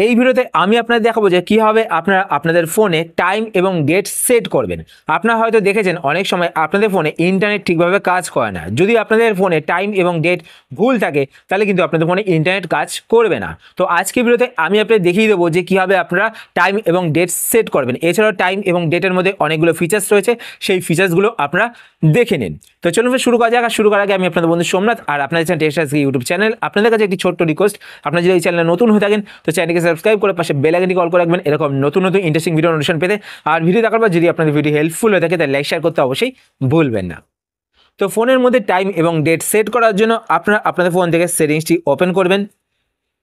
এই ভিডিওতে আমি আপনাদের দেখাবো যে কীভাবে আপনারা আপনাদের ফোনে টাইম এবং ডেট সেট করবেন। আপনারা হয়তো দেখেছেন অনেক সময় আপনাদের ফোনে ইন্টারনেট ঠিকভাবে কাজ করে না। যদি আপনাদের ফোনে টাইম এবং ডেট ভুল থাকে তাহলে কিন্তু আপনাদের ফোনে ইন্টারনেট কাজ করবে না। তো আজকে ভিডিওতে আমি আপনাদের দেখিয়ে দেবো যে কীভাবে আপনারা টাইম এবং ডেট সেট করবেন। এছাড়াও টাইম এবং ডেটের মধ্যে অনেকগুলো ফিচার্স রয়েছে, সেই ফিচার্সগুলো আপনারা দেখে নিন। তো চলুন শুরু করা যাক। আর শুরু করার আগে আমি আপনাদের বন্ধু সোমনাথ, আর আপনাদের চ্যানেল টেক্সটাইলস ইউটিউব চ্যানেল। আপনাদের কাছে একটি ছোট্ট রিকোয়েস্ট, আপনারা যদি এই চ্যানেলে নতুন হয়ে থাকেন তো চ্যানেলকে সাবস্ক্রাইব করে পাশে বেল আইকনটি কল করে রাখবেন এরকম নতুন নতুন ইন্টারেস্টিং ভিডিও নোটিফিকেশন পেতে। আর ভিডিও দেখার পর যদি আপনাদের ভিডিও হেল্পফুল হয়ে থাকে তাহলে লাইক শেয়ার করতে অবশ্যই ভুলবেন না। তো ফোনের মধ্যে টাইম এবং ডেট সেট করার জন্য আপনারা আপনাদের ফোন থেকে সেটিংসটি ওপেন করবেন।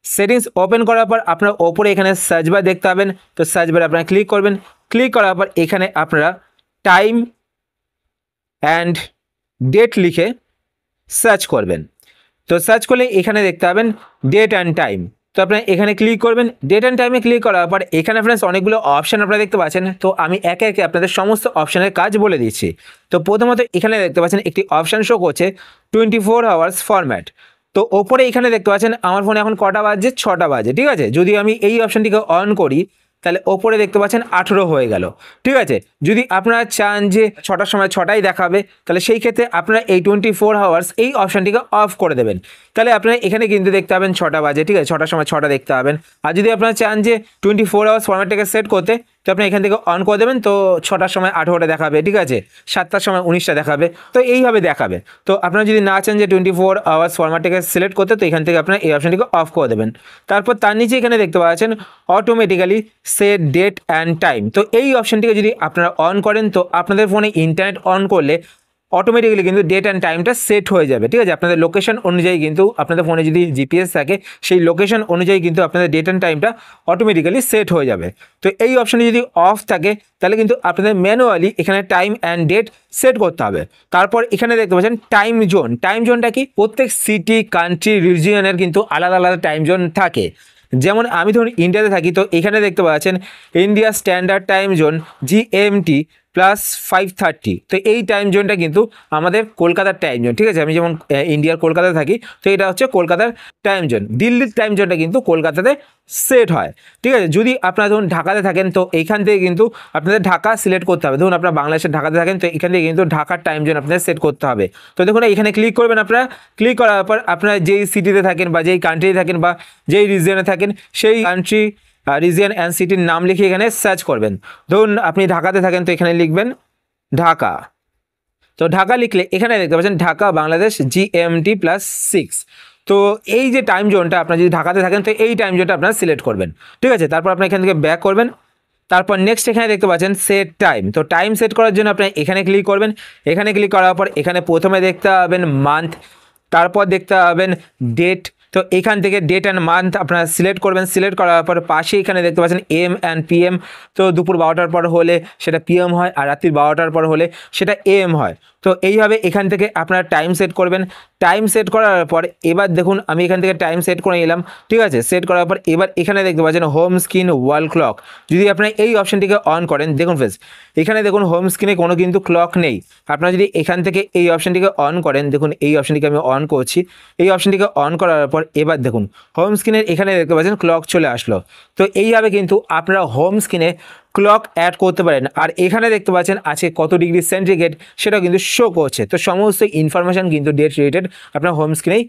সেটিংস ওপেন করার পর আপনারা ওপরে এখানে সার্চ বার দেখতে পাবেন। তো সার্চ বারে আপনারা ক্লিক করবেন। ক্লিক করার পর এখানে আপনারা টাইম অ্যান্ড ডেট লিখে সার্চ করবেন। তো সার্চ করলে এখানে দেখতে পাবেন ডেট অ্যান্ড টাইম। তো আপনারা এখানে ক্লিক করবেন। ডেট অ্যান্ড টাইমে ক্লিক করার পর এখানে ফ্রেন্ডস অনেকগুলো অপশান আপনারা দেখতে পাচ্ছেন। তো আমি একে একে আপনাদের সমস্ত অপশানের কাজ বলে দিচ্ছি। তো প্রথমত এখানে দেখতে পাচ্ছেন একটি অপশান শো করছে 24 আওয়ার্স ফরম্যাট। তো ওপরে এখানে দেখতে পাচ্ছেন আমার ফোনে এখন কটা বাজছে, 6টা বাজে, ঠিক আছে। যদি আমি এই অপশানটিকে অন করি তাহলে ওপরে দেখতে পাচ্ছেন 18 হয়ে গেল, ঠিক আছে। যদি আপনারা চান যে 6টার সময় 6টাই দেখাবে তাহলে সেই ক্ষেত্রে আপনারা এই 24 আওয়ার্স এই অপশানটিকে অফ করে দেবেন। তাহলে আপনারা এখানে কিন্তু দেখতে পাবেন 6টা বাজে, ঠিক আছে, 6টার সময় 6টা দেখতে পাবেন। আর যদি আপনারা চান যে 24 আওয়ার্স ফরম্যাটটাকে সেট করতে তো আপনি এখান থেকে অন করে দেবেন। তো 6টার সময় 18টা দেখাবে, ঠিক আছে, 7টার সময় 19টা দেখাবে, তো এইভাবে দেখাবে। তো আপনারা যদি না চান যে 24 আওয়ার্স ফরম্যাটটাকে সিলেক্ট করতে তো এখান থেকে আপনারা এই অপশানটিকে অফ করে দেবেন। তারপর তার নিচে এখানে দেখতে পাচ্ছেন automatically set date and time. তো এই অপশানটিকে যদি আপনারা অন করেন তো আপনাদের ফোনে ইন্টারনেট অন করলে অটোমেটিক্যালি কিন্তু ডেট অ্যান্ড টাইমটা সেট হয়ে যাবে, ঠিক আছে। আপনাদের লোকেশন অনুযায়ী কিন্তু আপনাদের ফোনে যদি জিপিএস থাকে সেই লোকেশন অনুযায়ী কিন্তু আপনাদের ডেট অ্যান্ড টাইমটা অটোমেটিক্যালি সেট হয়ে যাবে। তো এই অপশানটি যদি অফ থাকে তাহলে কিন্তু আপনাদের ম্যানুয়ালি এখানে টাইম অ্যান্ড ডেট সেট করতে হবে। তারপর এখানে দেখতে পাচ্ছেন টাইম জোন। টাইম জোনটা কি, প্রত্যেক সিটি, কান্ট্রি, রিজিয়নের কিন্তু আলাদা আলাদা টাইম জোন থাকে। যেমন আমি ধরুন ইন্ডিয়াতে থাকি, তো এখানে দেখতে পাচ্ছেন India standard time zone GMT +5:30। তো এই টাইম জোনটা কিন্তু আমাদের কলকাতার টাইম জোন, ঠিক আছে। আমি যেমন ইন্ডিয়ার কলকাতায় থাকি তো এটা হচ্ছে কলকাতার টাইম জোন। দিল্লির টাইম জোনটা কিন্তু কলকাতাতে সেট হয়, ঠিক আছে। যদি আপনারা ধরুন ঢাকাতে থাকেন তো এইখান থেকে কিন্তু আপনাদের ঢাকা সিলেক্ট করতে হবে। ধরুন আপনারা বাংলাদেশের ঢাকাতে থাকেন তো এখান থেকে কিন্তু ঢাকার টাইম জোন আপনাদের সেট করতে হবে। তো দেখুন এখানে ক্লিক করবেন। আপনারা ক্লিক করার পর আপনারা যেই সিটিতে থাকেন বা যেই কান্ট্রিতে থাকেন বা যেই রিজিয়নে থাকেন সেই কান্ট্রি, রিজিয়ন অ্যান্ড সিটির নাম লিখে এখানে সার্চ করবেন। ধরুন আপনি ঢাকাতে থাকেন তো এখানে লিখবেন ঢাকা। তো ঢাকা লিখলে এখানে দেখতে পাচ্ছেন ঢাকা বাংলাদেশ GMT +6। তো এই যে টাইম জোনটা আপনারা যদি ঢাকাতে থাকেন তো এই টাইম জোনটা আপনারা সিলেক্ট করবেন, ঠিক আছে। তারপর আপনারা এখান থেকে ব্যাক করবেন। তারপর নেক্সট এখানে দেখতে পাচ্ছেন সেট টাইম। তো টাইম সেট করার জন্য আপনি এখানে ক্লিক করবেন। এখানে ক্লিক করার পর এখানে প্রথমে দেখতে পাবেন মান্থ, তারপর দেখতে পাবেন ডেট। তো এখান থেকে ডেট অ্যান্ড মান্থ আপনারা সিলেক্ট করবেন। সিলেক্ট করার পর পাশে এখানে দেখতে পাচ্ছেন AM অ্যান্ড PM। তো দুপুর 12টার পর হলে সেটা PM হয়, আর রাত্রির 12টার পর হলে সেটা AM হয়। তো এইভাবে এখান থেকে আপনারা টাইম সেট করবেন। টাইম সেট করার পর এবার দেখুন আমি এখান থেকে টাইম সেট করে নিলাম, ঠিক আছে। সেট করার পর এবার এখানে দেখতে পাচ্ছেন হোম স্ক্রিন ওয়াল ক্লক। যদি আপনারা এই অপশানটিকে অন করেন দেখুন ফ্রেন্ডস এখানে দেখুন হোম স্ক্রিনে কোনো কিন্তু ক্লক নেই। আপনারা যদি এখান থেকে এই অপশানটিকে অন করেন, দেখুন এই অপশানটিকে আমি অন করছি। এই অপশানটিকে অন করার পর এবার দেখুন হোম স্ক্রিনের এখানে দেখতে পাচ্ছেন ক্লক চলে আসলো। তো এইভাবে কিন্তু আপনারা হোম স্ক্রিনে ক্লক অ্যাড করতে পারেন। আর এখানে দেখতে পাচ্ছেন আজকে কত ডিগ্রি সেন্টিগ্রেড সেটাও কিন্তু শো করছে। তো সমস্ত ইনফরমেশান কিন্তু ডেট রিলেটেড আপনার হোম স্ক্রিনেই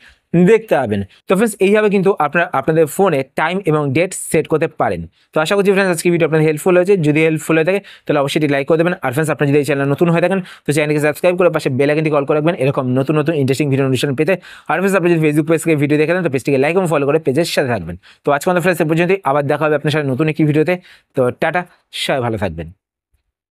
দেখতে পাবেন। তো ফ্রেন্ডস এইভাবে কিন্তু আপনারা আপনাদের ফোনে টাইম এবং ডেট সেট করতে পারেন। তো আশা করছি ফ্রেন্ডস আজকে ভিডিও আপনাদের হেল্পফুল হয়েছে। যদি হেল্পফুল হয়ে থাকে তাহলে অবশ্যই লাইক করে দেবেন। আর ফ্রেন্ডস আপনারা যদি এই চ্যানেল নতুন হয়ে থাকেন তো চ্যানেলকে সাবস্ক্রাইব করে পাশে বেল আইকনটি কল করে রাখবেন এরকম নতুন নতুন ইন্টারেস্টিং ভিডিও নোটিফিকেশন পেতে। আর ফ্রেন্ডস আপনি যদি ফেসবুক পেজ থেকে ভিডিও দেখেন তো পেজটিকে লাইক এবং ফলো করে পেজের সাথে থাকবেন। তো আজকে আমাদের ফ্রেন্ডস এ পর্যন্তই, আবার দেখা হবে আপনার সাথে নতুন একটি ভিডিওতে। তো টাটা, সবাই ভালো থাকবেন।